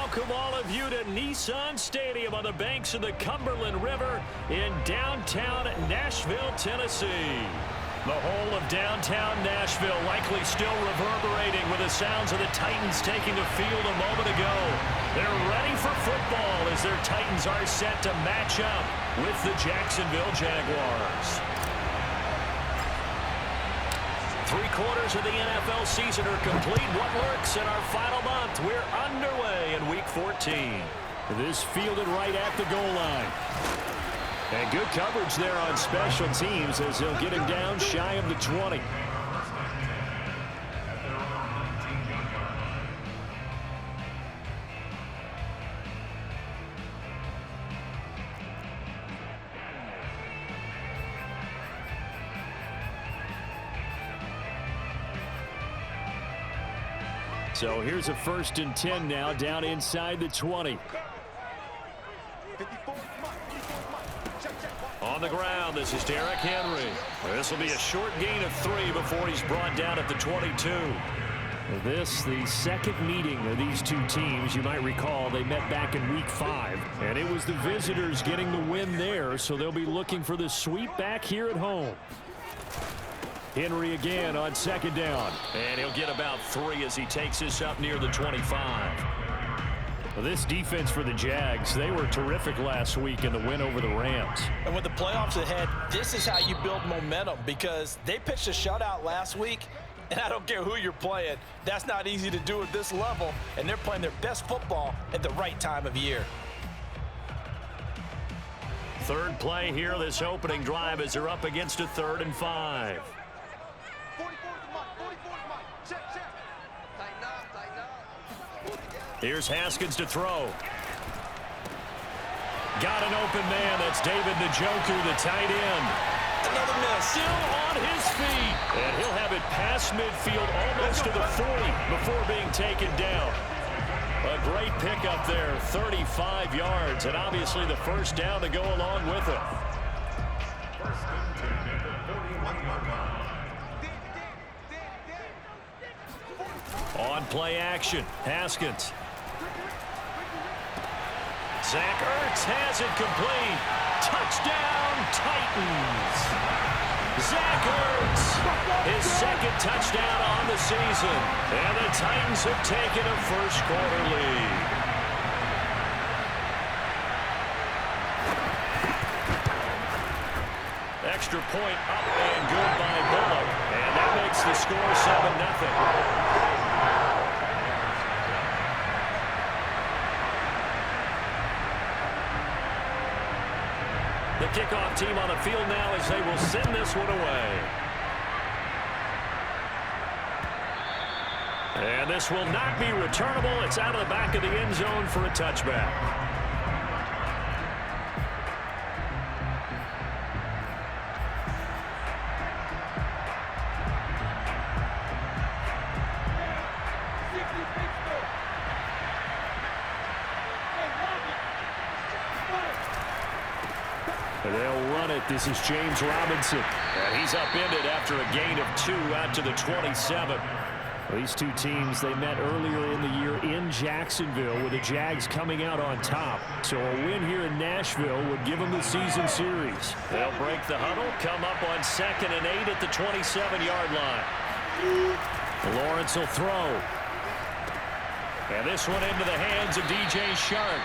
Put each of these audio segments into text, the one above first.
welcome all of you to Nissan Stadium on the banks of the Cumberland River in downtown Nashville, Tennessee. The whole of downtown Nashville likely still reverberating with the sounds of the Titans taking the field a moment ago. They're ready for football as their Titans are set to match up with the Jacksonville Jaguars. 3/4 of the NFL season are complete. What lurks in our final month? We're underway in Week 14. This fielded right at the goal line. And good coverage there on special teams as he'll get him down shy of the 20. So here's a 1st and 10 now down inside the 20. On the ground, this is Derrick Henry. This will be a short gain of 3 before he's brought down at the 22. This, the second meeting of these two teams. You might recall they met back in Week 5, and it was the visitors getting the win there, so they'll be looking for the sweep back here at home. Henry again on 2nd down. And he'll get about 3 as he takes this up near the 25. Well, this defense for the Jags, they were terrific last week in the win over the Rams. And with the playoffs ahead, this is how you build momentum because they pitched a shutout last week, and I don't care who you're playing. That's not easy to do at this level, and they're playing their best football at the right time of year. Third play here, this opening drive as they're up against a 3rd and 5. Here's Haskins to throw. Got an open man. That's David Njoku, the tight end. Another miss. Still on his feet. And he'll have it past midfield almost to the 40 before being taken down. A great pickup there, 35 yards, and obviously the 1st down to go along with it. On play action, Haskins. Zach Ertz has it complete. Touchdown, Titans. Zach Ertz, his 2nd touchdown on the season. And the Titans have taken a 1st-quarter lead. Extra point up and good by Bullock. And that makes the score 7-0. The kickoff team on the field now as they will send this one away. And this will not be returnable. It's out of the back of the end zone for a touchback. They'll run it. This is James Robinson. And he's upended after a gain of 2 out to the 27. These two teams, they met earlier in the year in Jacksonville with the Jags coming out on top. So a win here in Nashville would give them the season series. They'll break the huddle, come up on 2nd and 8 at the 27-yard line. Lawrence will throw. And this one into the hands of DJ Shark.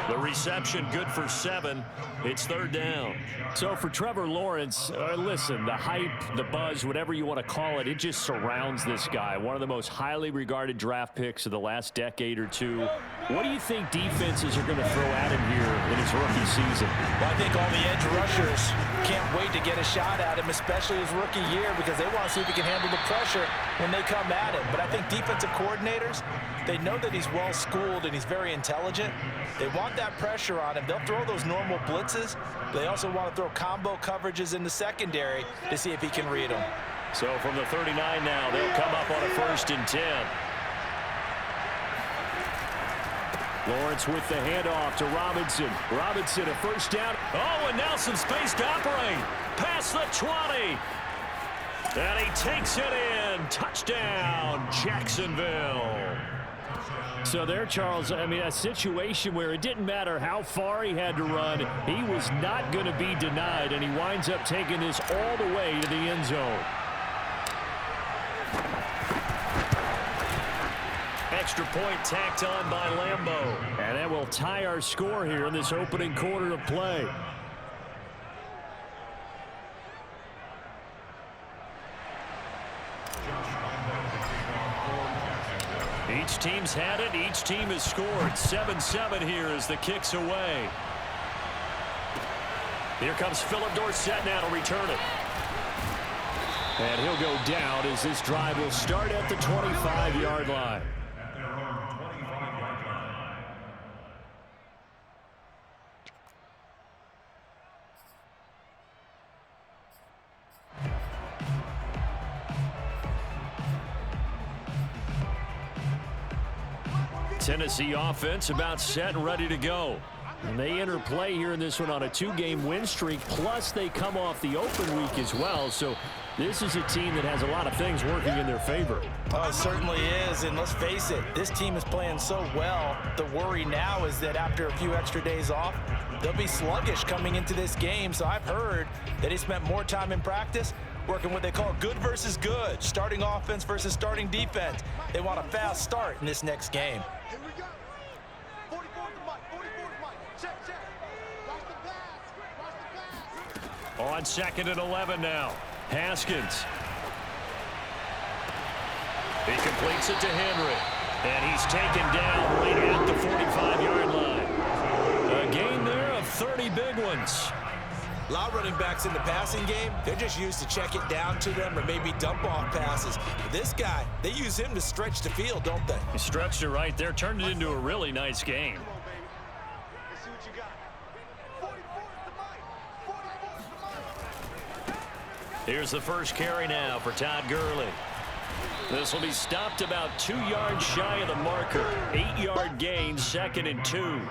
The reception good for 7. It's 3rd down. So for Trevor Lawrence, listen, the hype, the buzz, whatever you want to call it, it just surrounds this guy. One of the most highly regarded draft picks of the last decade or two. What do you think defenses are going to throw at him here in his rookie season? Well, I think all the edge rushers can't wait to get a shot at him, especially his rookie year, because they want to see if he can handle the pressure when they come at him. But I think defensive coordinators, they know that he's well-schooled and he's very intelligent. They want that pressure on him. They'll throw those normal blitzes. They also want to throw combo coverages in the secondary to see if he can read them. So from the 39 now, they'll come up on a 1st and 10. Lawrence with the handoff to Robinson. Robinson, a 1st down. Oh, and now some space to operate. Past the 20. And he takes it in. Touchdown, Jacksonville. So there, Charles, I mean, a situation where it didn't matter how far he had to run. He was not going to be denied, and he winds up taking this all the way to the end zone. Extra point tacked on by Lambeau. And that will tie our score here in this opening quarter of play. Each team's had it. Each team has scored. 7-7 here as the kick's away. Here comes Philip Dorsett now to return it. And he'll go down as this drive will start at the 25-yard line. Tennessee offense about set and ready to go. And they enter play here in this one on a 2-game win streak, plus they come off the open week as well. So this is a team that has a lot of things working in their favor. Oh, it certainly is, and let's face it, this team is playing so well. The worry now is that after a few extra days off, they'll be sluggish coming into this game. So I've heard that he spent more time in practice working what they call good versus good, starting offense versus starting defense. They want a fast start in this next game. Here we go. 44 to Mike. 44 to Mike. Check. Watch the pass. On 2nd and 11 now. Haskins. He completes it to Henry. And he's taken down right at the 45-yard line. A gain there of 30 big ones. A lot of running backs in the passing game, they're just used to check it down to them or maybe dump off passes. But this guy, they use him to stretch the field, don't they? He stretched it right there, turned it into a really nice game. Come on, baby. Let's see what you got. 44 to Mike. Here's the first carry now for Todd Gurley. This will be stopped about 2 yards shy of the marker. 8-yard gain, 2nd and 2.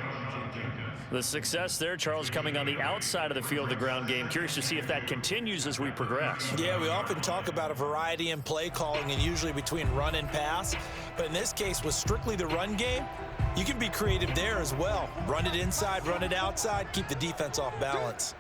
The success there, Charles, coming on the outside of the field, the ground game. Curious to see if that continues as we progress. Yeah, we often talk about a variety in play calling and usually between run and pass. But in this case, with strictly the run game, you can be creative there as well. Run it inside, run it outside, keep the defense off balance.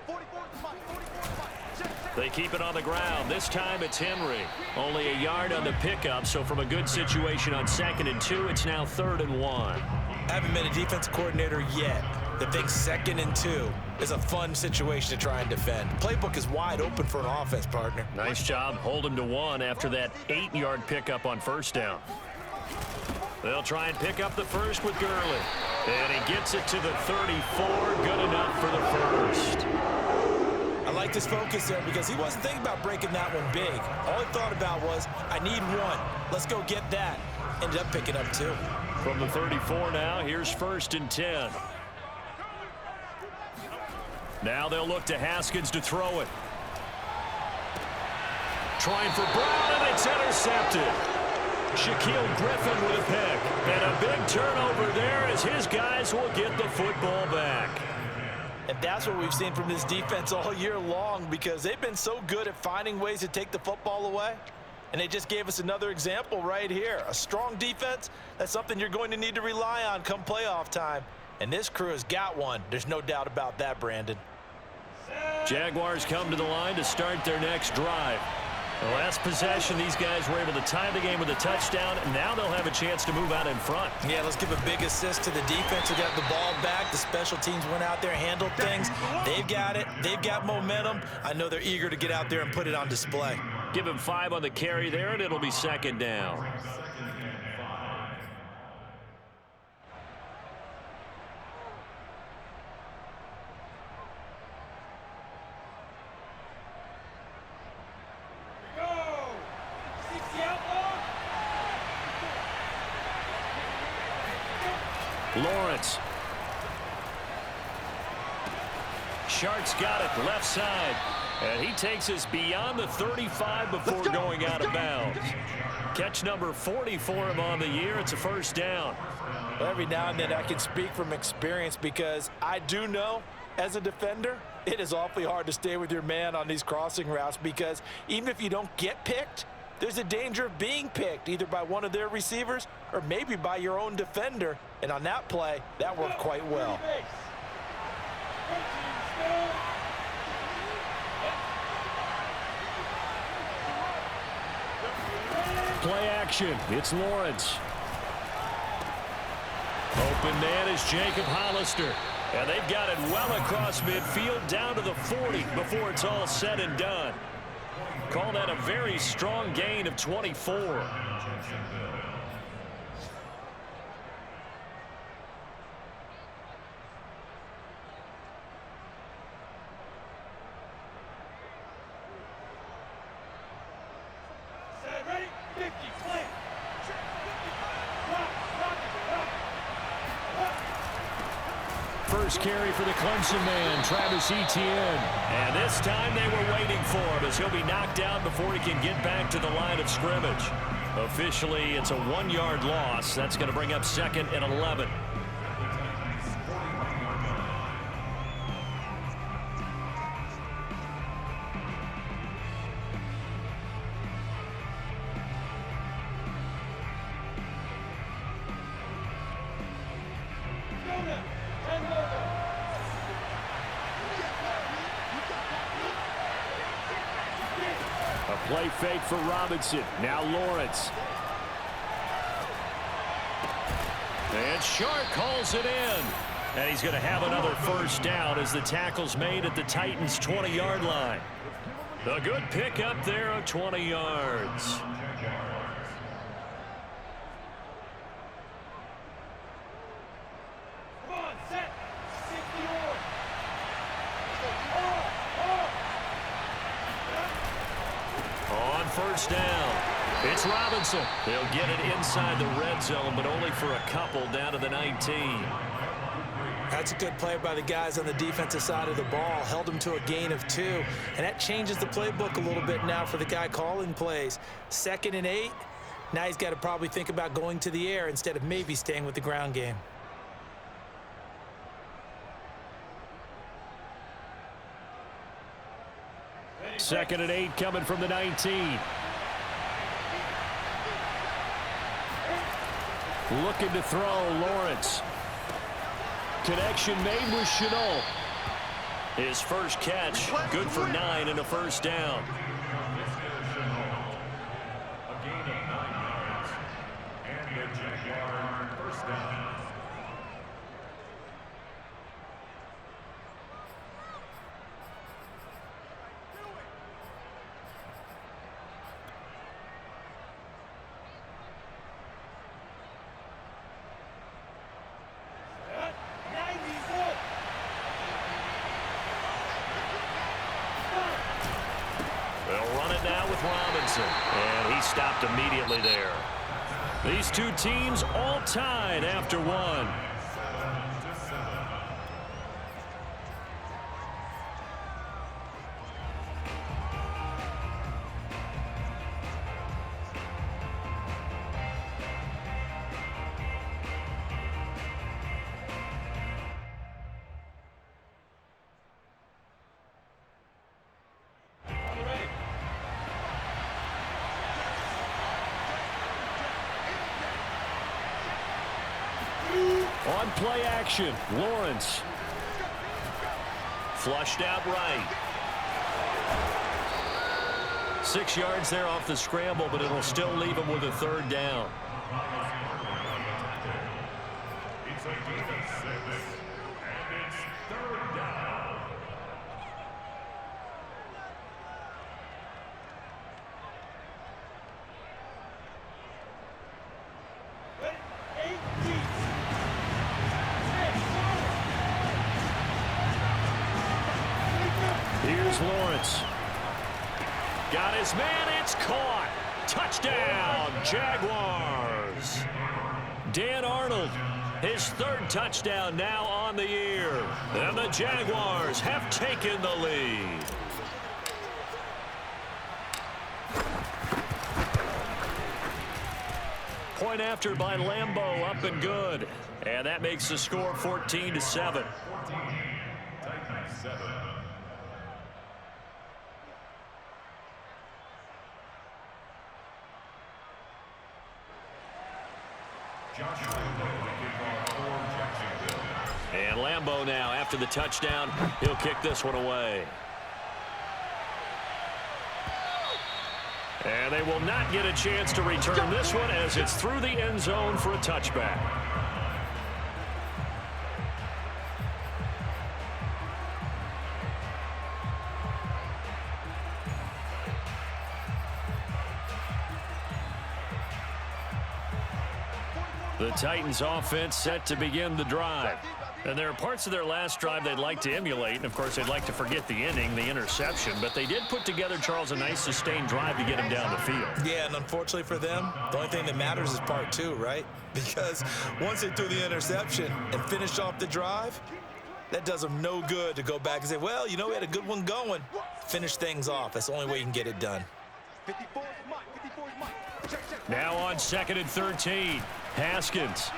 44 to Mike. 44 to Mike. They keep it on the ground. This time it's Henry. Only a yard on the pickup, so from a good situation on 2nd and 2, it's now 3rd and 1. I haven't been a defensive coordinator yet that thinks 2nd and 2 is a fun situation to try and defend. Playbook is wide open for an offense, partner. Nice job. Hold him to 1 after that 8-yard pickup on 1st down. They'll try and pick up the first with Gurley. And he gets it to the 34. Good enough for the first. I like this focus there because he wasn't thinking about breaking that one big. All he thought about was, I need 1. Let's go get that. Ended up picking up 2. From the 34 now, here's 1st and 10. Now they'll look to Haskins to throw it. Trying for Brown, and it's intercepted. Shaquille Griffin with a pick. And a big turnover there as his guys will get the football back. And that's what we've seen from this defense all year long because they've been so good at finding ways to take the football away. And they just gave us another example right here. A strong defense, that's something you're going to need to rely on come playoff time. And this crew has got one. There's no doubt about that, Brandon. Jaguars come to the line to start their next drive. The last possession, these guys were able to tie the game with a touchdown, and now they'll have a chance to move out in front. Yeah, let's give a big assist to the defense who got the ball back. The special teams went out there, handled things. They've got it. They've got momentum. I know they're eager to get out there and put it on display. Give him 5 on the carry there, and it'll be 2nd down. Lawrence. Shark's got it, left side. And he takes us beyond the 35 before going out of bounds. Catch number 40 for him on the year. It's a 1st down. Every now and then I can speak from experience because I do know as a defender, it is awfully hard to stay with your man on these crossing routes because even if you don't get picked, there's a danger of being picked either by one of their receivers or maybe by your own defender. And on that play, that worked quite well. Play action. It's Lawrence. Open man is Jacob Hollister. And they've got it well across midfield down to the 40 before it's all said and done. Call that a very strong gain of 24. First carry for the Clemson man, Travis Etienne. And this time they were waiting for him as he'll be knocked down before he can get back to the line of scrimmage. Officially, it's a 1-yard loss. That's going to bring up 2nd and 11. Play fake for Robinson. Now Lawrence. And Shark calls it in. And he's going to have another first down as the tackle's made at the Titans' 20-yard line. A good pickup there of 20 yards. First down. It's Robinson. They'll get it inside the red zone, but only for a couple down to the 19. That's a good play by the guys on the defensive side of the ball. Held them to a gain of 2. And that changes the playbook a little bit now for the guy calling plays. 2nd and 8. Now he's got to probably think about going to the air instead of maybe staying with the ground game. Second and 8 coming from the 19. Looking to throw, Lawrence. Connection made with Chenault. His first catch, good for 9 and a first down. A gain of 9 yards. And the Jaguar first down. And he stopped immediately there. These two teams all tied after 1. On play action, Lawrence. Flushed out right. 6 yards there off the scramble, but it'll still leave him with a third down. It's a gain of 6, and it's third down. Here's Lawrence. Got his man. It's caught. Touchdown, Jaguars. Dan Arnold, his 3rd touchdown now on the year. And the Jaguars have taken the lead. Point after by Lambeau, up and good. And that makes the score 14-7. Titans 7. And Lambeau now, after the touchdown, he'll kick this one away. And they will not get a chance to return this one as it's through the end zone for a touchback. The Titans offense set to begin the drive. And there are parts of their last drive they'd like to emulate. And, of course, they'd like to forget the inning, the interception. But they did put together, Charles, a nice sustained drive to get him down the field. Yeah, and unfortunately for them, the only thing that matters is part two, right? Because once they threw the interception and finished off the drive, that does them no good to go back and say, well, you know, we had a good one going. Finish things off. That's the only way you can get it done. 54 is Mike. 54 is Mike. Check, check. Now on 2nd and 13, Haskins.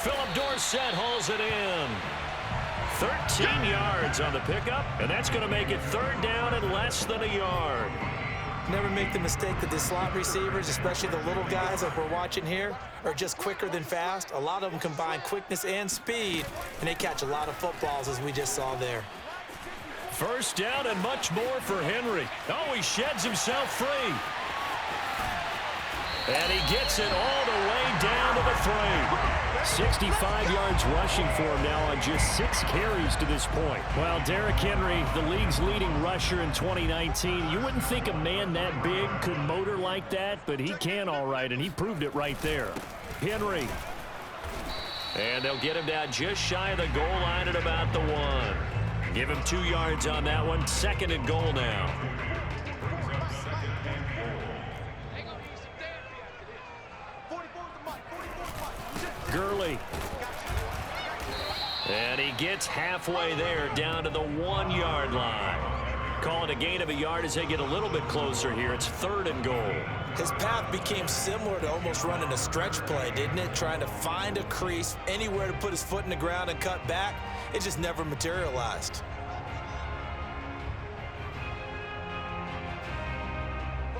Philip Dorsett hauls it in. 13 yards on the pickup, and that's going to make it 3rd down and less than a yard. Never make the mistake that the slot receivers, especially the little guys like we're watching here, are just quicker than fast. A lot of them combine quickness and speed, and they catch a lot of footballs, as we just saw there. 1st down and much more for Henry. Oh, he sheds himself free. And he gets it all the way down to the 3. 65 yards rushing for him now on just 6 carries to this point. Well, Derrick Henry, the league's leading rusher in 2019. You wouldn't think a man that big could motor like that, but he can all right, and he proved it right there. Henry. And they'll get him down just shy of the goal line at about the 1. Give him 2 yards on that one. 2nd and goal now. Gurley. And he gets halfway there down to the 1-yard line. Call it a gain of a yard as they get a little bit closer here. It's 3rd and goal. His path became similar to almost running a stretch play, didn't it? Trying to find a crease, anywhere to put his foot in the ground and cut back. It just never materialized.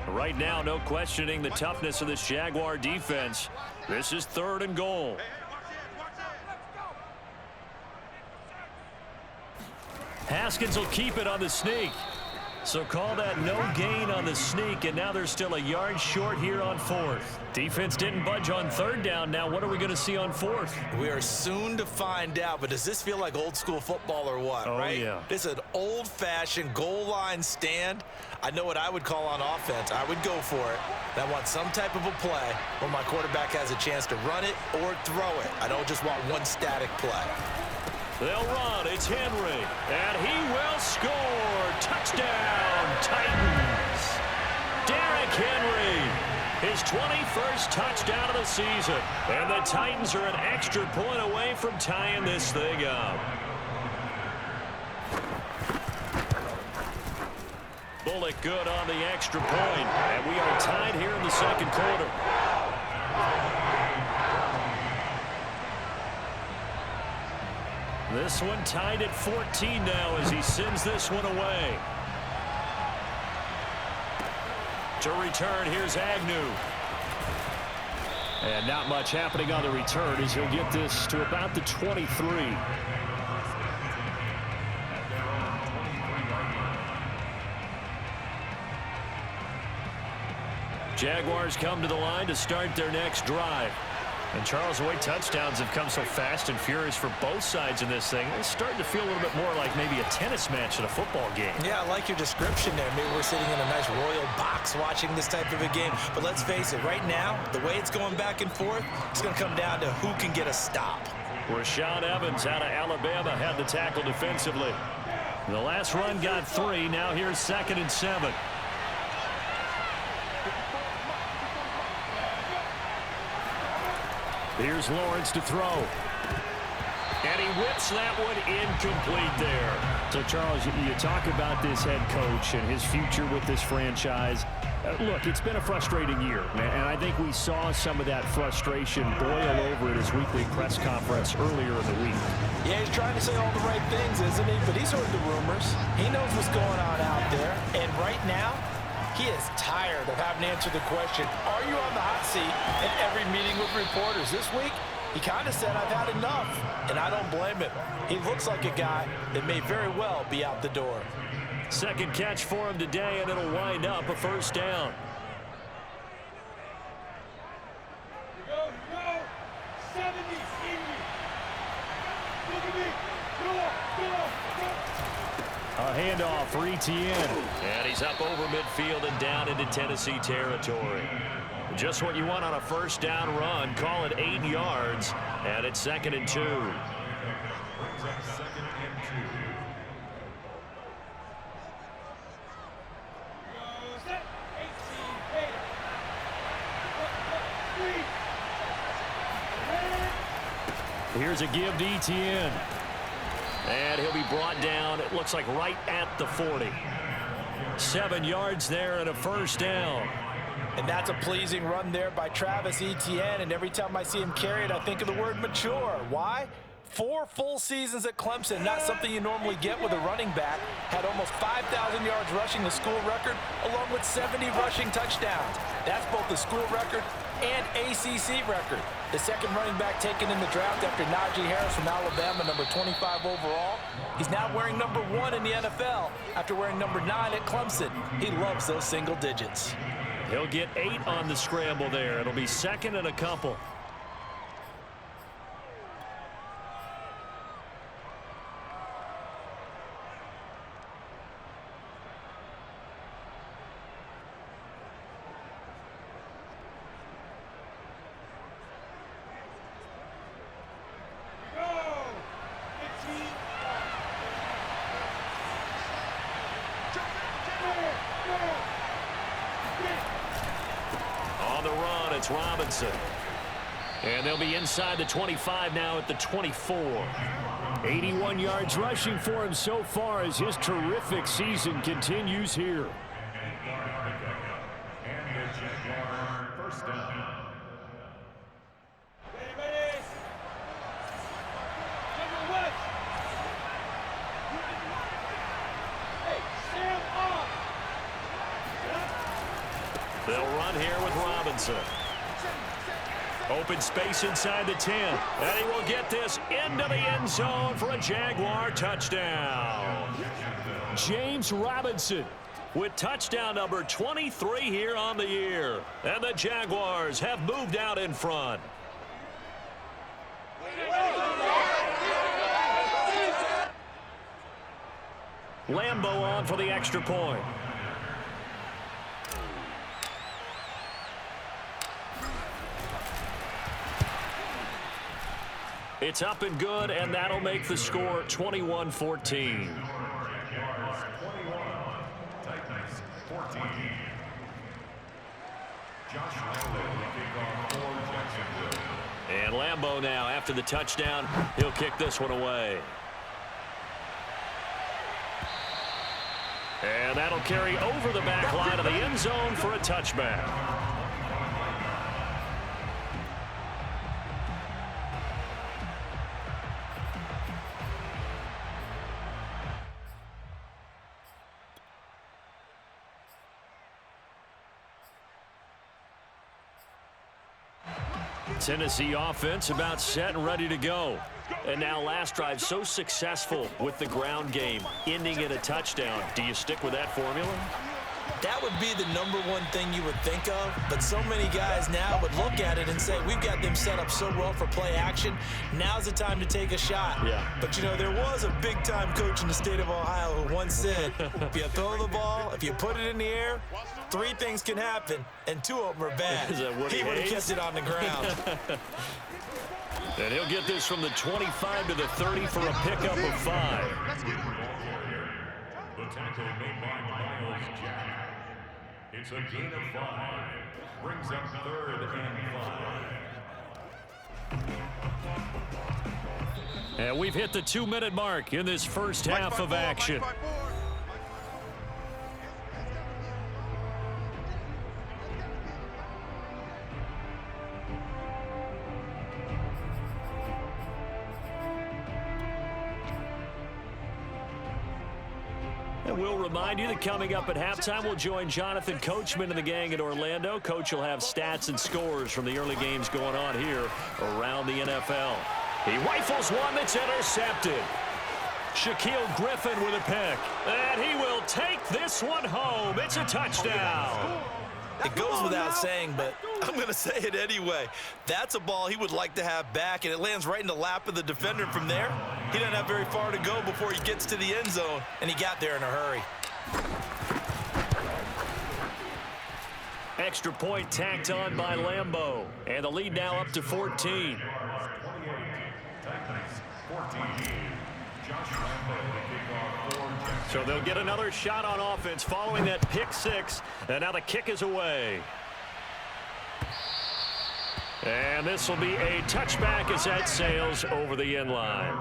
Right now, no questioning the toughness of this Jaguar defense. This is 3rd and goal. Haskins will keep it on the sneak. So call that no gain on the sneak, and now they're still a yard short here on 4th. Defense didn't budge on 3rd down. Now what are we going to see on 4th? We are soon to find out, but does this feel like old school football or what, right? Yeah. This is an old-fashioned goal line stand. I know what I would call on offense. I would go for it. I want some type of a play where my quarterback has a chance to run it or throw it. I don't just want one static play. They'll run. It's Henry. And he will score. Touchdown, Titans. Derrick Henry. His 21st touchdown of the season. And the Titans are an extra point away from tying this thing up. Bullock good on the extra point. And we are tied here in the 2nd quarter. This one tied at 14 now as he sends this one away. To return, here's Agnew. And not much happening on the return as he'll get this to about the 23. Jaguars come to the line to start their next drive. And Charles, the way touchdowns have come so fast and furious for both sides in this thing, it's starting to feel a little bit more like maybe a tennis match at a football game. Yeah, I like your description there. Maybe we're sitting in a nice royal box watching this type of a game. But let's face it, right now, the way it's going back and forth, it's going to come down to who can get a stop. Rashaan Evans out of Alabama had the tackle defensively. The last run got 3. Now here's 2nd and 7. Here's Lawrence to throw. And he whips that one incomplete there. So, Charles, you talk about this head coach and his future with this franchise. Look, it's been a frustrating year, and I think we saw some of that frustration boil over at his weekly press conference earlier in the week. Yeah, he's trying to say all the right things, isn't he? But he's heard the rumors. He knows what's going on out there. And right now, He is tired of having to answer the question, are you on the hot seat, in every meeting with reporters. This week, he kind of said, I've had enough, and I don't blame him. He looks like a guy that may very well be out the door. Second catch for him today, and it'll wind up a first down. A handoff for Etienne. And he's up over midfield and down into Tennessee territory. Just what you want on a first down run. Call it 8 yards, and it's 2nd and 2. Here's a give to Etienne. And he'll be brought down, it looks like right at the 40. 7 yards there and a first down. And that's a pleasing run there by Travis Etienne. And every time I see him carry it, I think of the word mature. Why? 4 full seasons at Clemson, not something you normally get with a running back. Had almost 5,000 yards rushing, the school record, along with 70 rushing touchdowns. That's both the school record and ACC record. The second running back taken in the draft after Najee Harris from Alabama, number 25 overall. He's now wearing number 1 in the NFL after wearing number 9 at Clemson. He loves those single digits. He'll get 8 on the scramble there. It'll be 2nd and a couple. It's Robinson. And they'll be inside the 25 now at the 24. 81 yards rushing for him so far as his terrific season continues here. And the Jaguar first down. They'll run here with Robinson. Open space inside the 10. And he will get this into the end zone for a Jaguar touchdown. James Robinson with touchdown number 23 here on the year. And the Jaguars have moved out in front. Lambeau on for the extra point. It's up and good, and that'll make the score 21-14. And Lambeau now, after the touchdown, he'll kick this one away. And that'll carry over the back line of the end zone for a touchback. Tennessee offense about set and ready to go. And now last drive so successful with the ground game, ending in a touchdown. Do you stick with that formula? That would be the number one thing you would think of, but so many guys now would look at it and say, we've got them set up so well for play action. Now's the time to take a shot. Yeah. But, you know, there was a big-time coach in the state of Ohio who once said, if you throw the ball, if you put it in the air, 3 things can happen, and 2 of them are bad. Is that Woody He would have Hayes? kept it on the ground. And he'll get this from the 25 to the 30 for a pickup of 5. The tackle made by Miles Jack. It's a gain of 5. Brings up 3rd and 5. And we've hit the 2-minute mark in this first half of action. And we'll remind you that coming up at halftime, we'll join Jonathan Coachman and the gang at Orlando. Coach will have stats and scores from the early games going on here around the NFL. He rifles one that's intercepted. Shaquille Griffin with a pick. And he will take this one home. It's a touchdown. It goes without saying, but I'm going to say it anyway. That's a ball he would like to have back, and it lands right in the lap of the defender. From there, he doesn't have very far to go before he gets to the end zone, and he got there in a hurry. Extra point tacked on by Lambeau, and the lead now up to 14. So they'll get another shot on offense following that pick six, and now the kick is away. And this will be a touchback as that sails over the end line.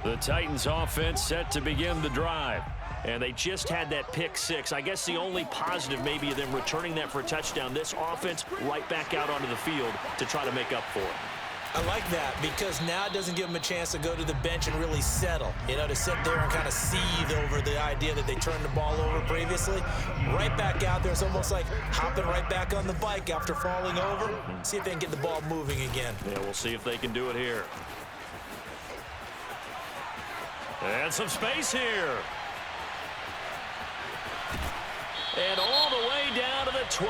The Titans offense set to begin the drive. And they just had that pick six. I guess the only positive maybe of them returning that for a touchdown. This offense right back out onto the field to try to make up for it. I like that because now it doesn't give them a chance to go to the bench and really settle. You know, to sit there and kind of seethe over the idea that they turned the ball over previously. Right back out there. It's almost like hopping right back on the bike after falling over. See if they can get the ball moving again. Yeah, we'll see if they can do it here. And some space here. And all the way down to the 12.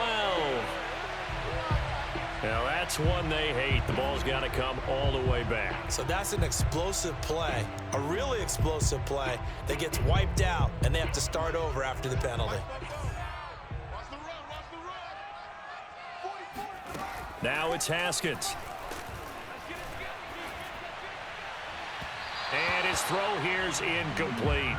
Now that's one they hate. The ball's got to come all the way back. So that's an explosive play, a really explosive play that gets wiped out, and they have to start over after the penalty. Now it's Haskins. And his throw here's incomplete.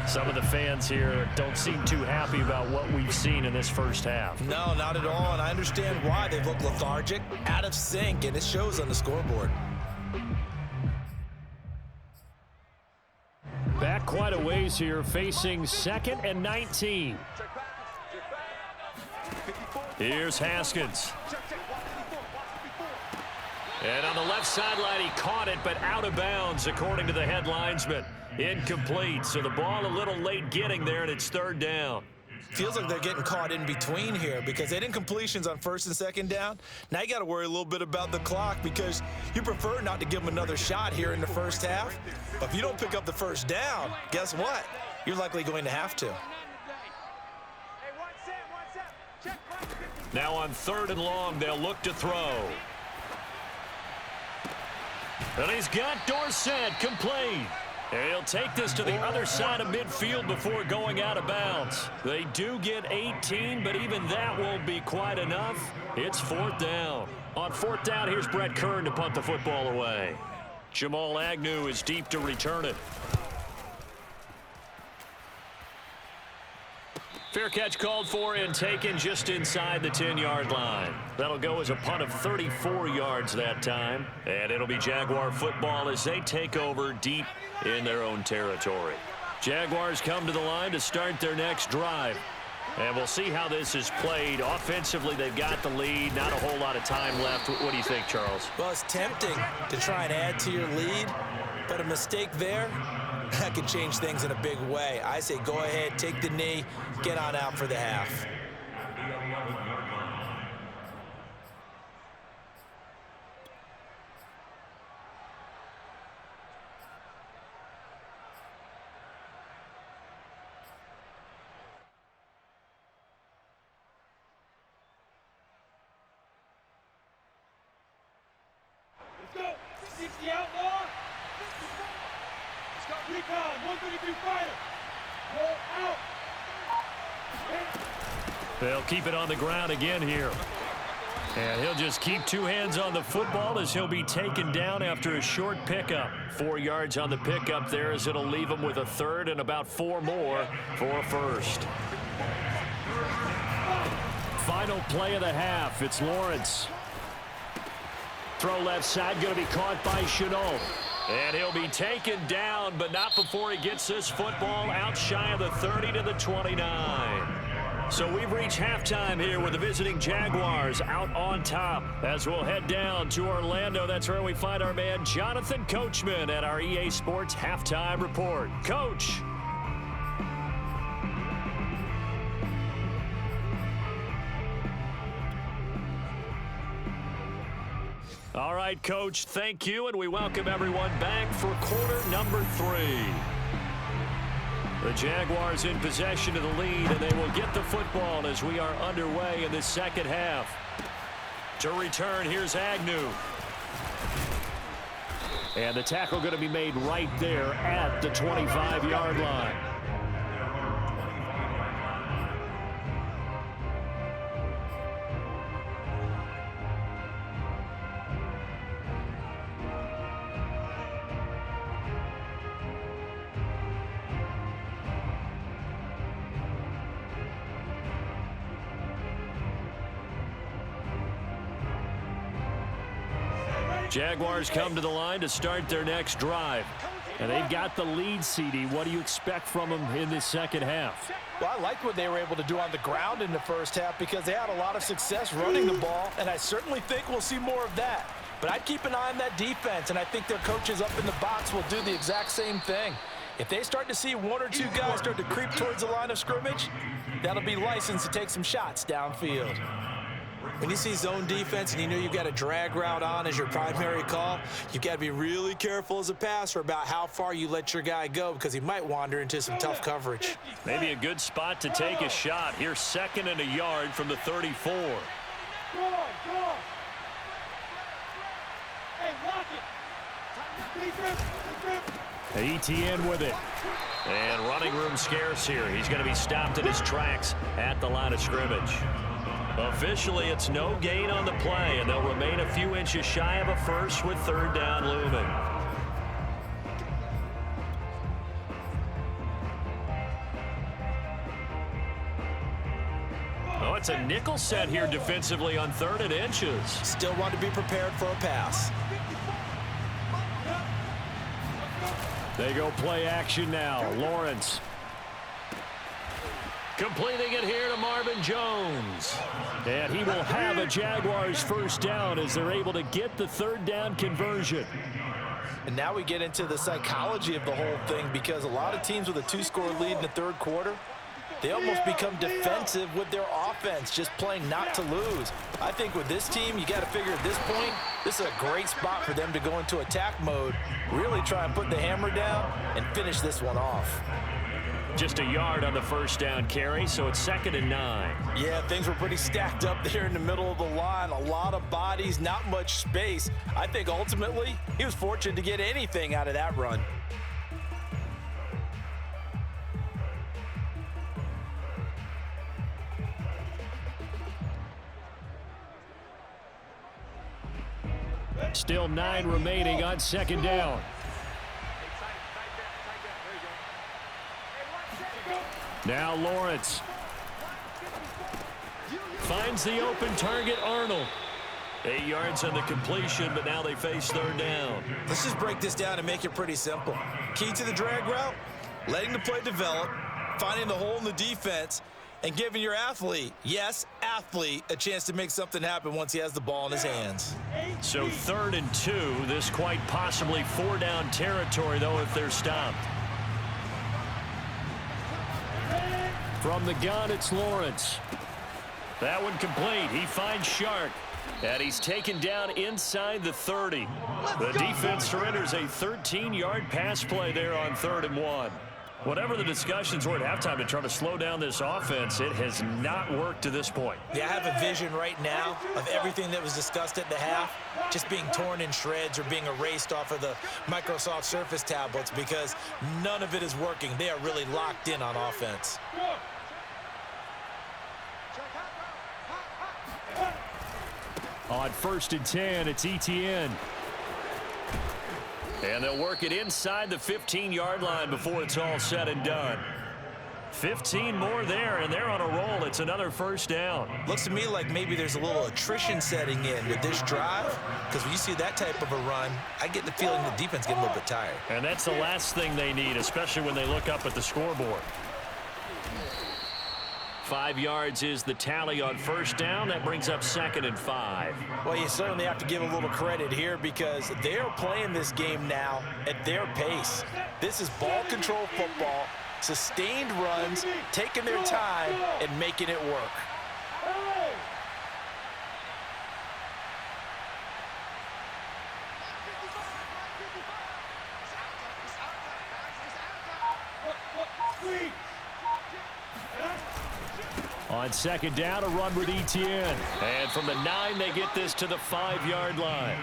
Some of the fans here don't seem too happy about what we've seen in this first half. No, not at all, and I understand why. They look lethargic, out of sync, and it shows on the scoreboard. Back quite a ways here, facing 2nd and 19. Here's Haskins. And on the left sideline, he caught it, but out of bounds, according to the headlinesman. Incomplete, so the ball a little late getting there, and it's 3rd down. Feels like they're getting caught in between here because they didn't completions on 1st and 2nd down. Now you got to worry a little bit about the clock because you prefer not to give them another shot here in the first half. But if you don't pick up the 1st down, guess what? You're likely going to have to. Now on 3rd and long, they'll look to throw. And he's got Dorsett complete. And he'll take this to the other side of midfield before going out of bounds. They do get 18, but even that won't be quite enough. It's 4th down. On 4th down, here's Brett Kern to punt the football away. Jamal Agnew is deep to return it. Fair catch called for and taken just inside the 10-yard line. That'll go as a punt of 34 yards that time. And it'll be Jaguar football as they take over deep in their own territory. Jaguars come to the line to start their next drive. And we'll see how this is played. Offensively, they've got the lead. Not a whole lot of time left. What do you think, Charles? Well, it's tempting to try and add to your lead, but a mistake there, that can change things in a big way. I say go ahead, take the knee, get on out for the half. Let's go. 60 outlaw. Let's go. Recon. 133 fighter. Roll out. They'll keep it on the ground again here. And he'll just keep 2 hands on the football as he'll be taken down after a short pickup. 4 yards on the pickup there as it'll leave him with a 3rd and about 4 more for a 1st. Final play of the half. It's Lawrence. Throw left side, going to be caught by Chenault. And he'll be taken down, but not before he gets this football out shy of the 30 to the 29. So we've reached halftime here with the visiting Jaguars out on top. As we'll head down to Orlando, that's where we find our man Jonathan Coachman at our EA Sports Halftime Report. Coach. All right, Coach, thank you, and we welcome everyone back for quarter number 3. The Jaguars in possession of the lead, and they will get the football as we are underway in the second half. To return, here's Agnew. And the tackle going to be made right there at the 25-yard line. Jaguars come to the line to start their next drive. And they've got the lead, CD. What do you expect from them in this second half? Well, I liked what they were able to do on the ground in the first half because they had a lot of success running the ball, and I certainly think we'll see more of that. But I'd keep an eye on that defense, and I think their coaches up in the box will do the exact same thing. If they start to see one or two guys start to creep towards the line of scrimmage, that'll be licensed to take some shots downfield. When you see zone defense and you know you've got a drag route on as your primary call, you've got to be really careful as a passer about how far you let your guy go because he might wander into some tough coverage. Maybe a good spot to take a shot. Here's 2nd and a yard from the 34. Hey, lock it. Etienne with it. And running room scarce here. He's going to be stopped in his tracks at the line of scrimmage. Officially, it's no gain on the play, and they'll remain a few inches shy of a first with 3rd down looming. Oh, it's a nickel set here defensively on 3rd and inches. Still want to be prepared for a pass. They go play action now. Lawrence. Completing it here to Marvin Jones. And he will have a Jaguars first down as they're able to get the 3rd down conversion. And now we get into the psychology of the whole thing because a lot of teams with a 2-score lead in the 3rd quarter, they almost become defensive with their offense, just playing not to lose. I think with this team, you got to figure at this point, this is a great spot for them to go into attack mode, really try and put the hammer down and finish this one off. Just a yard on the first down carry, so it's 2nd and 9. Yeah, things were pretty stacked up there in the middle of the line. A lot of bodies, not much space. I think ultimately he was fortunate to get anything out of that run. Still 9 remaining on 2nd down. Now Lawrence finds the open target, Arnold. 8 yards on the completion, but now they face 3rd down. Let's just break this down and make it pretty simple. Key to the drag route, letting the play develop, finding the hole in the defense, and giving your athlete, yes, athlete, a chance to make something happen once he has the ball in his hands. So 3rd and 2, this quite possibly 4-down territory, though, if they're stopped. From the gun, it's Lawrence. That one complete. He finds Shark. And he's taken down inside the 30. The defense surrenders a 13-yard pass play there on 3rd and 1. Whatever the discussions were at halftime to try to slow down this offense, it has not worked to this point. Yeah, I have a vision right now of everything that was discussed at the half just being torn in shreds or being erased off of the Microsoft Surface tablets because none of it is working. They are really locked in on offense. On 1st and 10, it's Etienne. And they'll work it inside the 15-yard line before it's all said and done. 15 more there, and they're on a roll. It's another first down. Looks to me like maybe there's a little attrition setting in with this drive, because when you see that type of a run, I get the feeling the defense getting a little bit tired. And that's the last thing they need, especially when they look up at the scoreboard. 5 yards is the tally on first down. That brings up 2nd and 5. Well, you certainly have to give a little credit here because they are playing this game now at their pace. This is ball control football, sustained runs, taking their time, and making it work. On 2nd down, a run with Etienne. And from the 9, they get this to the 5-yard line.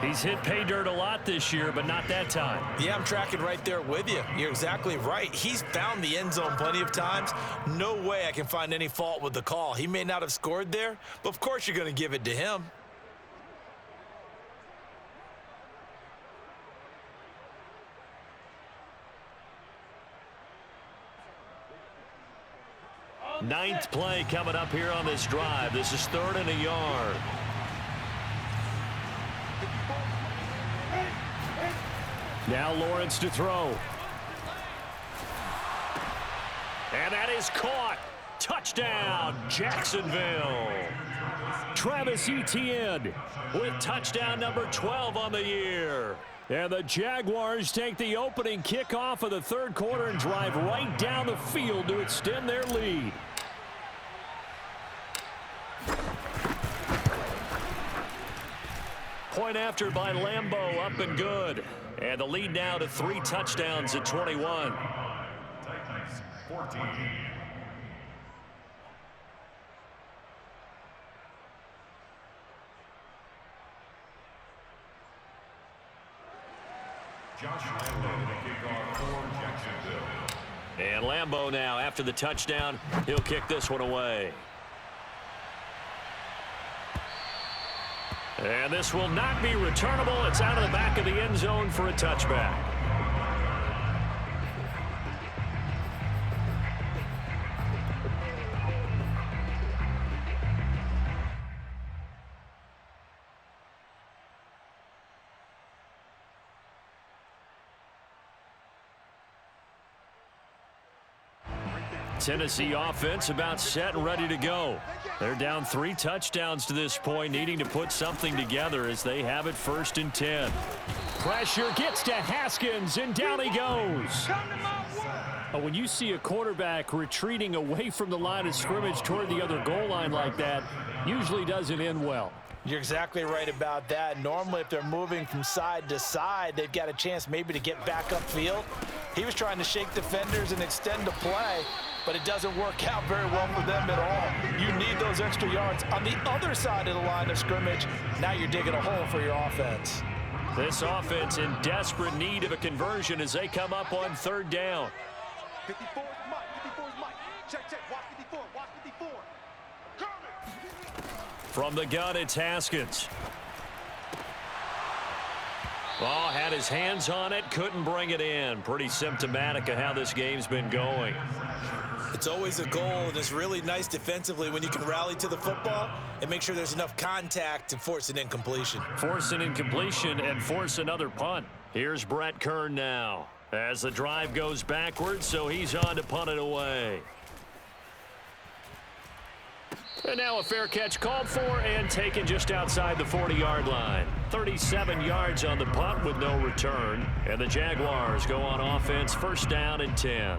He's hit pay dirt a lot this year, but not that time. Yeah, I'm tracking right there with you. You're exactly right. He's found the end zone plenty of times. No way I can find any fault with the call. He may not have scored there, but of course you're going to give it to him. Ninth play coming up here on this drive. This is 3rd and a yard. Now Lawrence to throw. And that is caught. Touchdown, Jacksonville. Travis Etienne with touchdown number 12 on the year. And the Jaguars take the opening kickoff of the 3rd quarter and drive right down the field to extend their lead. Point after by Lambeau, up and good. And the lead now to 3 touchdowns at 21. Titans 14. Josh Lambeau, the kickoff for Jacksonville. And Lambeau now, after the touchdown, he'll kick this one away. And this will not be returnable. It's out of the back of the end zone for a touchback. Tennessee offense about set and ready to go. They're down 3 touchdowns to this point, needing to put something together as they have it 1st and 10. Pressure gets to Haskins, and down he goes. When you see a quarterback retreating away from the line of scrimmage toward the other goal line like that, usually doesn't end well. You're exactly right about that. Normally, if they're moving from side to side, they've got a chance maybe to get back upfield. He was trying to shake defenders and extend the play, but it doesn't work out very well for them at all. You need those extra yards on the other side of the line of scrimmage. Now you're digging a hole for your offense. This offense in desperate need of a conversion as they come up on 3rd down. 54 is Mike. 54 is Mike. Check, check. Watch 54. Watch 54. From the gun, it's Haskins. Oh, had his hands on it, couldn't bring it in. Pretty symptomatic of how this game's been going. It's always a goal, and it's really nice defensively when you can rally to the football and make sure there's enough contact to force an incompletion. Force an incompletion and force another punt. Here's Brett Kern now as the drive goes backwards, so he's on to punt it away. And now a fair catch called for and taken just outside the 40-yard line. 37 yards on the punt with no return. And the Jaguars go on offense, 1st down and 10.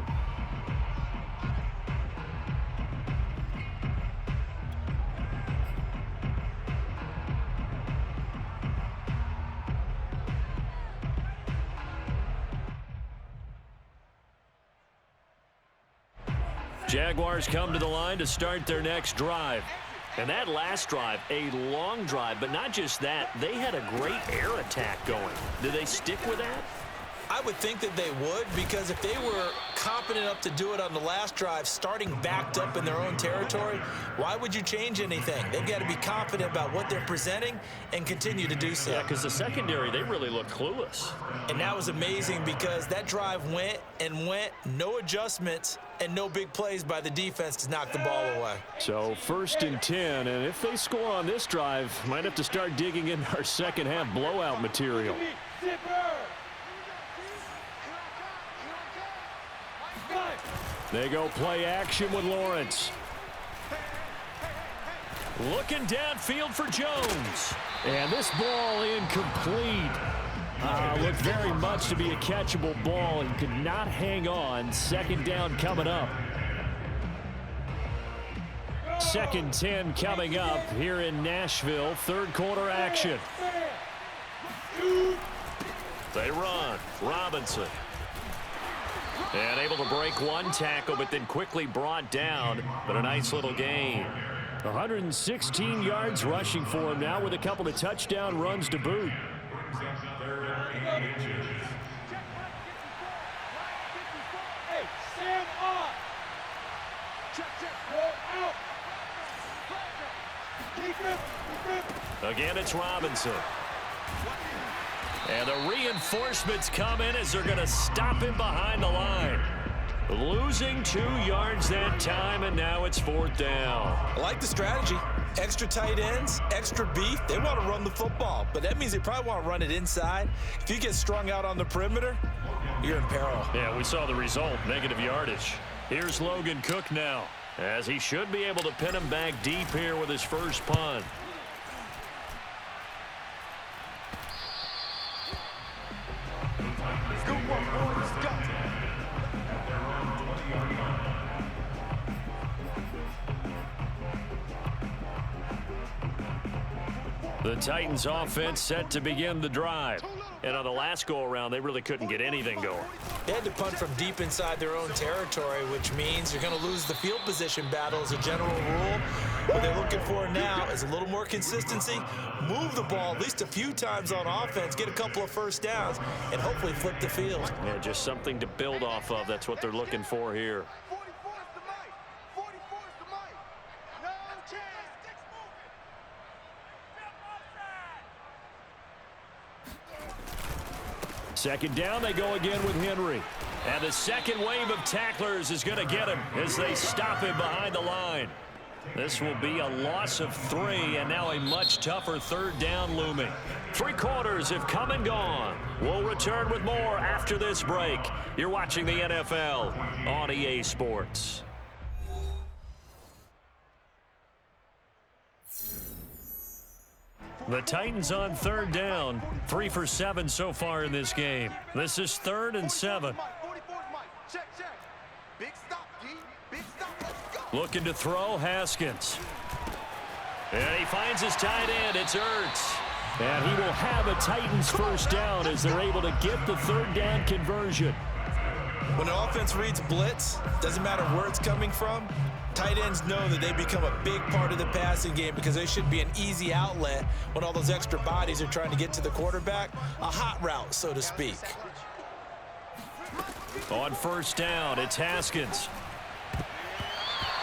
Jaguars come to the line to start their next drive. And that last drive, a long drive, but not just that. They had a great air attack going. Do they stick with that? I would think that they would, because if they were confident enough to do it on the last drive, starting backed up in their own territory, why would you change anything? They've got to be confident about what they're presenting and continue to do so. Yeah, because the secondary, they really looked clueless. And that was amazing because that drive went and went, no adjustments, and no big plays by the defense to knock the ball away. So 1st and 10, and if they score on this drive, might have to start digging in our second half blowout material. They go play action with Lawrence. Looking downfield for Jones. And this ball incomplete. Looked very much to be a catchable ball and could not hang on. 2nd down coming up. 2nd 10 coming up here in Nashville. 3rd quarter action. They run. Robinson. And able to break one tackle, but then quickly brought down. But a nice little gain. 116 yards rushing for him now with a couple of touchdown runs to boot. Again, it's Robinson. And the reinforcements come in as they're going to stop him behind the line. Losing 2 yards that time, and now it's 4th down. I like the strategy. Extra tight ends, extra beef. They want to run the football, but that means they probably want to run it inside. If you get strung out on the perimeter, you're in peril. Yeah, we saw the result, negative yardage. Here's Logan Cook now, as he should be able to pin him back deep here with his first punt. The Titans offense set to begin the drive. And on the last go-around, they really couldn't get anything going. They had to punt from deep inside their own territory, which means you're going to lose the field position battle as a general rule. What they're looking for now is a little more consistency, move the ball at least a few times on offense, get a couple of first downs, and hopefully flip the field. Yeah, just something to build off of. That's what they're looking for here. 44's the mic. 44's the mic. No chance. Sticks moving. 2nd down, they go again with Henry. And the second wave of tacklers is going to get him as they stop him behind the line. This will be a loss of 3, and now a much tougher 3rd down looming. 3 quarters have come and gone. We'll return with more after this break. You're watching the NFL on EA Sports. The Titans on 3rd down, 3 for 7 so far in this game. This is 3rd and 7. 44's mic. Check. Big stop, D. Big stop. Let's go. Looking to throw, Haskins. And he finds his tight end. It's Ertz. And he will have a Titans first down as they're able to get the 3rd down conversion. When the offense reads blitz, doesn't matter where it's coming from, tight ends know that they become a big part of the passing game because they should be an easy outlet when all those extra bodies are trying to get to the quarterback. A hot route, so to speak. On 1st down, it's Haskins.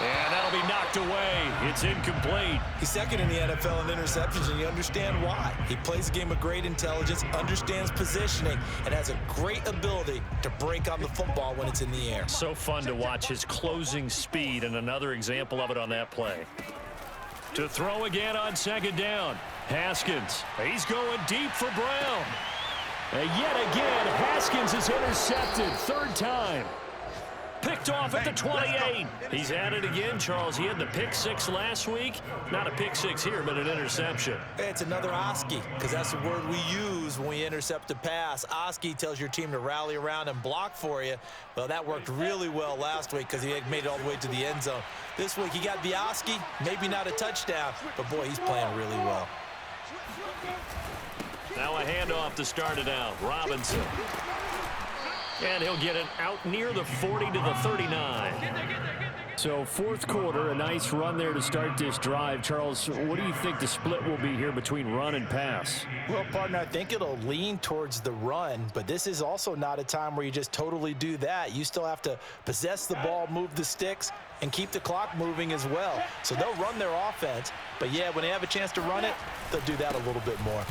And that'll be knocked away. It's incomplete. He's 2nd in the NFL in interceptions, and you understand why. He plays a game with great intelligence, understands positioning, and has a great ability to break on the football when it's in the air. So fun to watch his closing speed, and another example of it on that play. To throw again on 2nd down. Haskins. He's going deep for Brown. And yet again, Haskins is intercepted. 3rd time. Picked off at the 28. He's at it again, Charles. He had the pick 6 last week. Not a pick 6 here, but an interception. It's another Oski, because that's the word we use when we intercept a pass. Oski tells your team to rally around and block for you. Well, that worked really well last week because he made it all the way to the end zone. This week, he got the Oski, maybe not a touchdown, but boy, he's playing really well. Now a handoff to start it out. Robinson. And he'll get it out near the 40 to the 39. So fourth quarter, a nice run there to start this drive. Charles, what do you think the split will be here between run and pass? Well, partner, I think it'll lean towards the run, but this is also not a time where you just totally do that. You still have to possess the ball, move the sticks, and keep the clock moving as well. So they'll run their offense, but yeah, when they have a chance to run it, they'll do that a little bit more.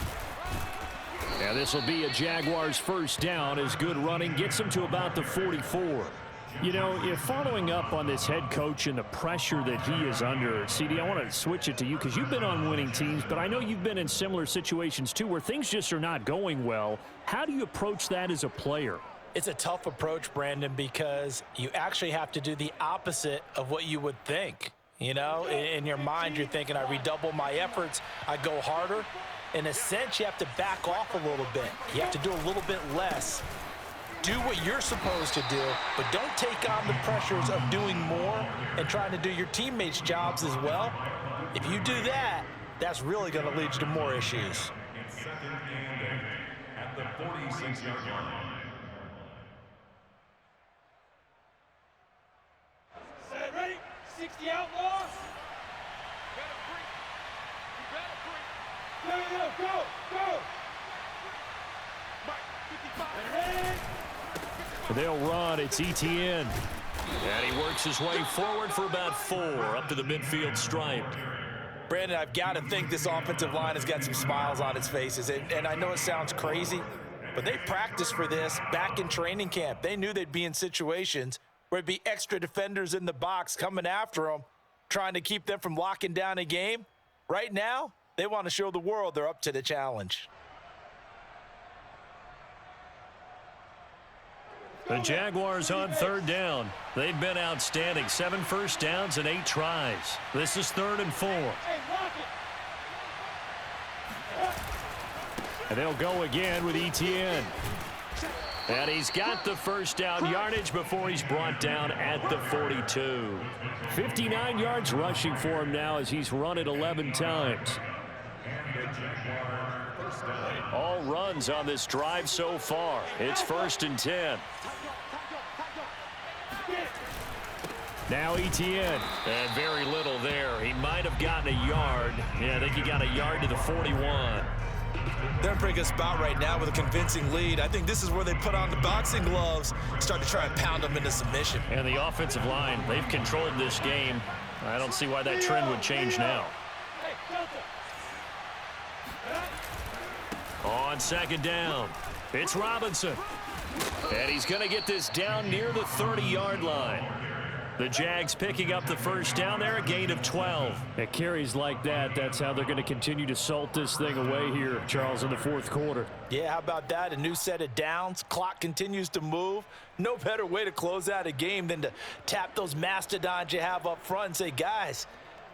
Now this will be a Jaguars first down as good running gets them to about the 44. You know, if following up on this head coach and the pressure that he is under, CD, I want to switch it to you because you've been on winning teams, but I know you've been in similar situations too where things just are not going well. How do you approach that as a player? It's a tough approach, Brandon, because you actually have to do the opposite of what you would think. You know, in your mind, you're thinking, I redouble my efforts, I go harder. In a sense, you have to back off a little bit. You have to do a little bit less. Do what you're supposed to do, but don't take on the pressures of doing more and trying to do your teammates' jobs as well. If you do that, that's really going to lead you to more issues. It's second and 8 at the 46-yard line. Set, ready? 60 outlaws. Go, go, go. They'll run. It's ETN. And he works his way forward for about 4 up to the midfield stripe. Brandon, I've got to think this offensive line has got some smiles on its faces. And I know it sounds crazy, but they practiced for this back in training camp. They knew they'd be in situations where there'd be extra defenders in the box coming after them, trying to keep them from locking down a game. Right now, they want to show the world they're up to the challenge. The Jaguars on third down. They've been outstanding. 7 first downs and 8 tries. This is 3rd and 4. And they'll go again with ETN. And he's got the first down yardage before he's brought down at the 42. 59 yards rushing for him now as he's run it 11 times. All runs on this drive so far. It's 1st and 10. Now ETN. And very little there. He might have gotten a yard. Yeah, I think he got a yard to the 41. They're in a pretty good spot right now with a convincing lead. I think this is where they put on the boxing gloves, start to try and pound them into submission. And the offensive line, they've controlled this game. I don't see why that trend would change now. On 2nd down, it's Robinson. And he's going to get this down near the 30-yard line. The Jags picking up the first down there, a gain of 12. At carries like that, that's how they're going to continue to salt this thing away here, Charles, in the 4th quarter. Yeah, how about that? A new set of downs. Clock continues to move. No better way to close out a game than to tap those mastodons you have up front and say, guys,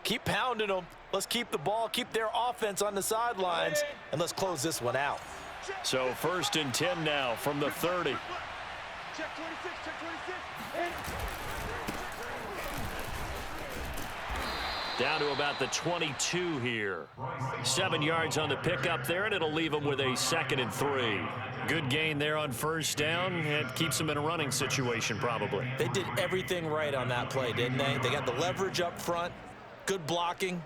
keep pounding them. Let's keep the ball, keep their offense on the sidelines, and let's close this one out. So 1st and 10 now from the 30. Check 26, check 26. Down to about the 22 here. 7 yards on the pickup there, and it'll leave them with a 2nd and 3. Good gain there on first down. It keeps them in a running situation probably. They did everything right on that play, didn't they? They got the leverage up front, good blocking,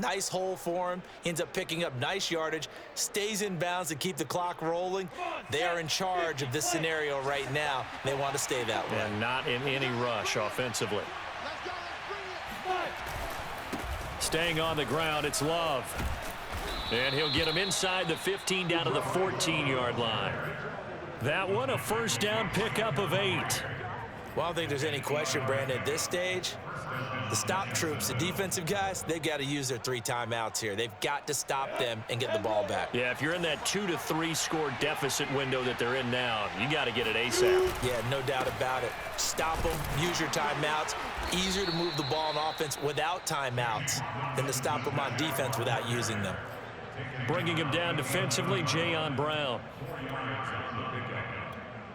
nice hole for him. He ends up picking up nice yardage, stays in bounds to keep the clock rolling. They are in charge of this scenario right now. They want to stay that way. And not in any rush offensively. Staying on the ground, it's Love. And he'll get him inside the 15 down to the 14-yard line. That one, a first down pickup of 8. Well, I don't think there's any question, Brandon, at this stage, the stop troops, the defensive guys, they've got to use their 3 timeouts here. They've got to stop them and get the ball back. Yeah, if you're in that 2 to 3 score deficit window that they're in now, you got to get it ASAP. Yeah, no doubt about it. Stop them, use your timeouts. Easier to move the ball on offense without timeouts than to stop them on defense without using them. Bringing him down defensively, Jayon Brown.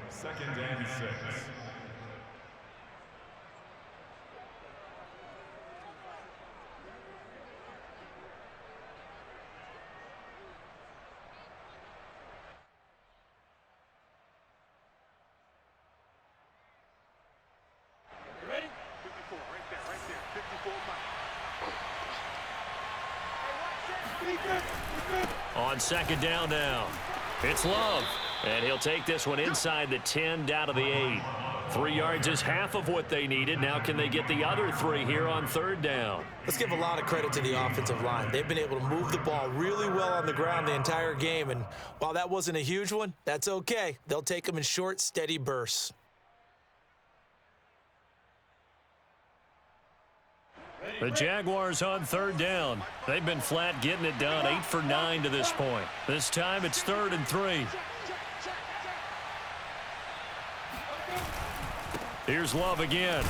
2nd and 6. Ready? 54, right there, right on second down now. It's Love, and he'll take this one inside the 10 down to the 8. 3 yards is half of what they needed. Now can they get the other 3 here on third down? Let's give a lot of credit to the offensive line. They've been able to move the ball really well on the ground the entire game, and while that wasn't a huge one, that's okay. They'll take them in short, steady bursts. The Jaguars on third down. They've been flat getting it done, 8 for 9 to this point. This time it's 3rd and 3. Here's Love again.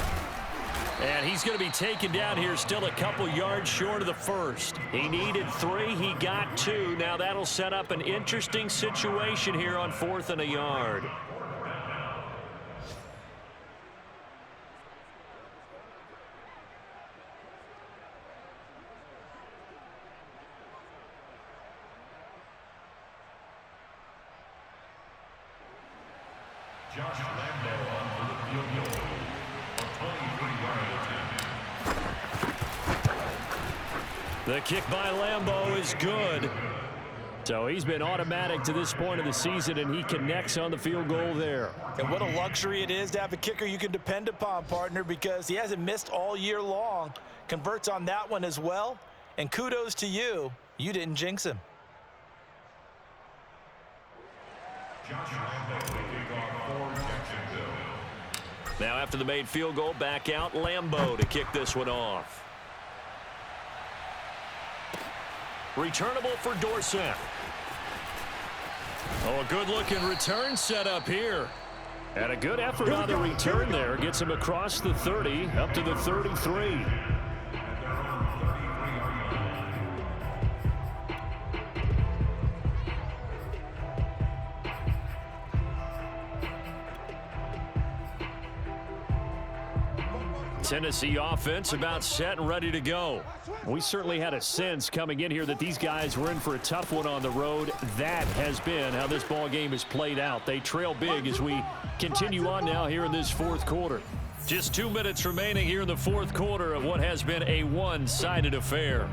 And he's going to be taken down here, still a couple yards short of the first. He needed 3. He got 2. Now that'll set up an interesting situation here on 4th and a yard. Josh Lambo on for the field goal. A 23-yard attempt. The kick by Lambo is good. So he's been automatic to this point of the season, and he connects on the field goal there. And what a luxury it is to have a kicker you can depend upon, partner, because he hasn't missed all year long. Converts on that one as well. And kudos to you. You didn't jinx him. Josh Lambo will kick off for Jacksonville. Now after the made field goal, back out Lambo to kick this one off. Returnable for Dorsett. Oh, a good-looking return set up here. And a good effort on the return there. Gets him across the 30, up to the 33. Tennessee offense about set and ready to go. We certainly had a sense coming in here that these guys were in for a tough one on the road. That has been how this ball game has played out. They trail big as we continue on now here in this fourth quarter. Just 2 minutes remaining here in the fourth quarter of what has been a one-sided affair.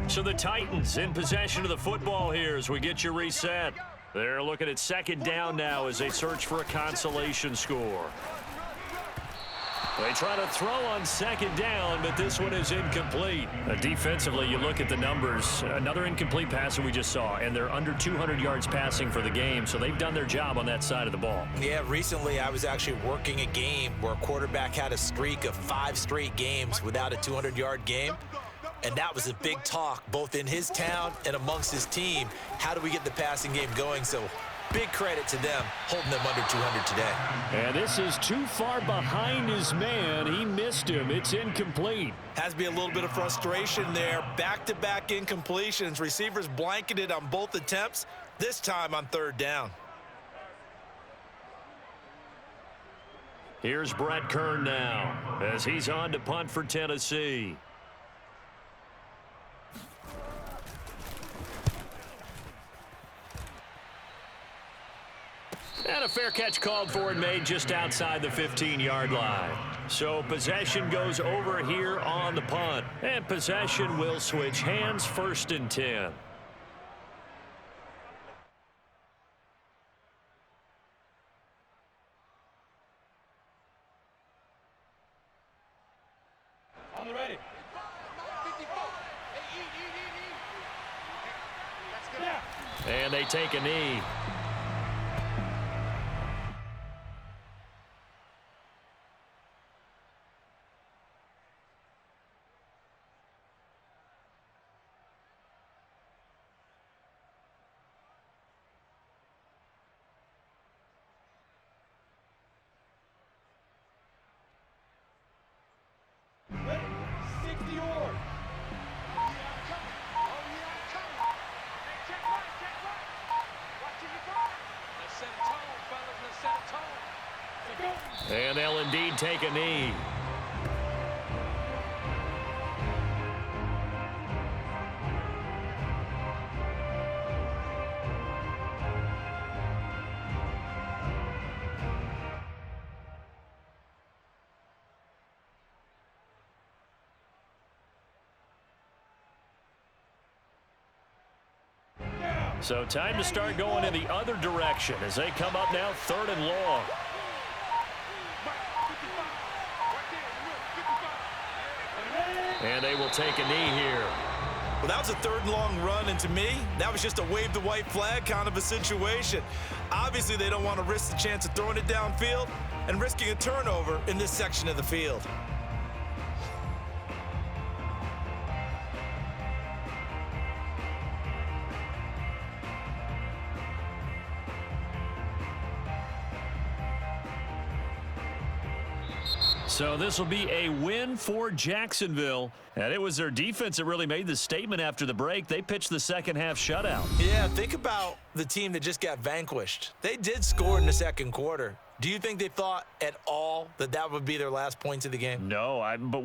So the Titans in possession of the football here as we get you reset. They're looking at second down now as they search for a consolation score. They try to throw on second down, but this one is incomplete. Defensively, you look at the numbers. Another incomplete pass that we just saw, and they're under 200 yards passing for the game, so they've done their job on that side of the ball. Yeah, recently I was actually working a game where a quarterback had a streak of 5 straight games without a 200-yard game. And that was a big talk, both in his town and amongst his team. How do we get the passing game going? So big credit to them holding them under 200 today. And this is too far behind his man. He missed him. It's incomplete. Has to be a little bit of frustration there. Back-to-back incompletions. Receivers blanketed on both attempts, this time on third down. Here's Brett Kern now as he's on to punt for Tennessee. And a fair catch called for and made just outside the 15-yard line. So possession goes over here on the punt. And possession will switch hands, 1st and 10. On the ready. 54. Let's go. And they take a knee. And they'll indeed take a knee. So time to start going in the other direction as they come up now 3rd and long. And they will take a knee here. Well, that was a 3rd and long run, and to me, that was just a wave the white flag kind of a situation. Obviously, they don't want to risk the chance of throwing it downfield and risking a turnover in this section of the field. So this will be a win for Jacksonville. And it was their defense that really made the statement after the break. They pitched the second half shutout. Yeah, think about the team that just got vanquished. They did score in the second quarter. Do you think they thought at all that that would be their last points of the game? No, but